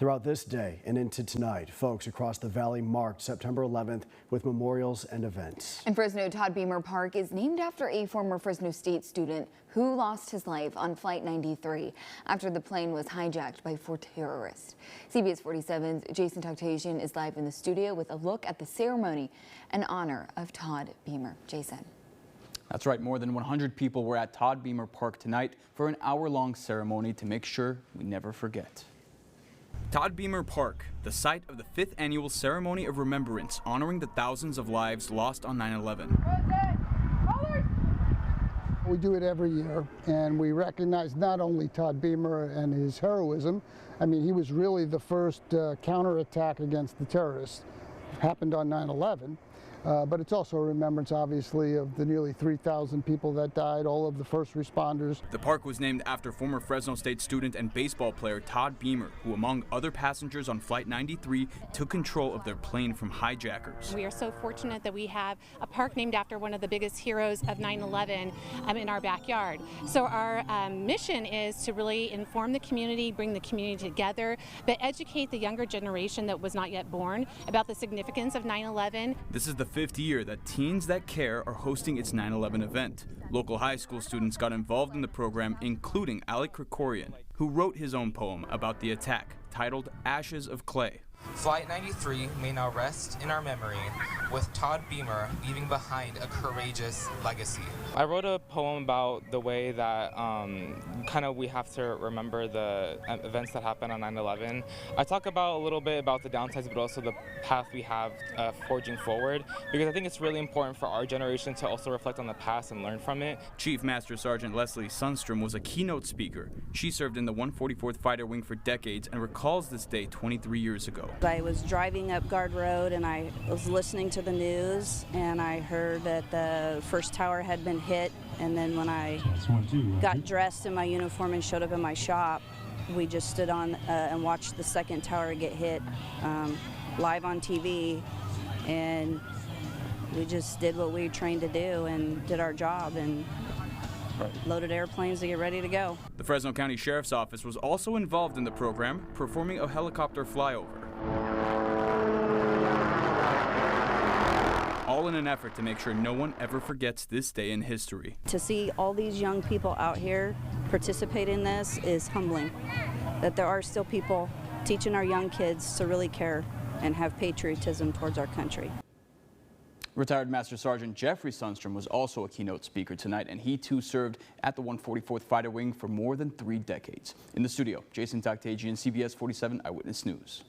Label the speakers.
Speaker 1: Throughout this day and into tonight, folks across the valley marked September 11th with memorials and events.
Speaker 2: In Fresno, Todd Beamer Park is named after a former Fresno State student who lost his life on Flight 93 after the plane was hijacked by 4 terrorists. CBS 47's Jason Todd is live in the studio with a look at the ceremony in honor of Todd Beamer. Jason.
Speaker 3: That's right. More than 100 people were at Todd Beamer Park tonight for an hour-long ceremony to make sure we never forget. Todd Beamer Park, the site of the 5th annual ceremony of remembrance honoring the thousands of lives lost on 9/11.
Speaker 4: We do it every year, and we recognize not only Todd Beamer and his heroism. I mean, he was really the first counterattack against the terrorists. It happened on 9/11. But it's also a remembrance, obviously, of the nearly 3,000 people that died, all of the first responders.
Speaker 3: The park was named after former Fresno State student and baseball player Todd Beamer, who, among other passengers on Flight 93, took control of their plane from hijackers.
Speaker 5: We are so fortunate that we have a park named after one of the biggest heroes of 9/11 in our backyard. So our mission is to really inform the community, bring the community together, but educate the younger generation that was not yet born about the significance of 9/11.
Speaker 3: This is the 5th year that Teens That Care are hosting its 9/11 event. Local high school students got involved in the program, including Alec Krikorian, who wrote his own poem about the attack, titled Ashes of Clay.
Speaker 6: Flight 93 may now rest in our memory, with Todd Beamer leaving behind a courageous legacy.
Speaker 7: I wrote a poem about the way that we have to remember the events that happened on 9/11. I talk about a little bit about the downsides, but also the path we have forging forward, because I think it's really important for our generation to also reflect on the past and learn from it.
Speaker 3: Chief Master Sergeant Leslie Sundstrom was a keynote speaker. She served in the 144th Fighter Wing for decades and recalls this day 23 years ago.
Speaker 8: I was driving up Guard Road and I was listening to the news, and I heard that the first tower had been hit, and then when I got dressed in my uniform and showed up in my shop, we just stood on and watched the second tower get hit live on TV, and we just did what we trained to do and did our job and loaded airplanes to get ready to go.
Speaker 3: The Fresno County Sheriff's Office was also involved in the program, performing a helicopter flyover. All in an effort to make sure no one ever forgets this day in history.
Speaker 8: To see all these young people out here participate in this is humbling. That there are still people teaching our young kids to really care and have patriotism towards our country.
Speaker 3: Retired Master Sergeant Jeffrey Sundstrom was also a keynote speaker tonight, and he too served at the 144th Fighter Wing for more than 3 decades. In the studio, Jason Todd, CBS 47 Eyewitness News.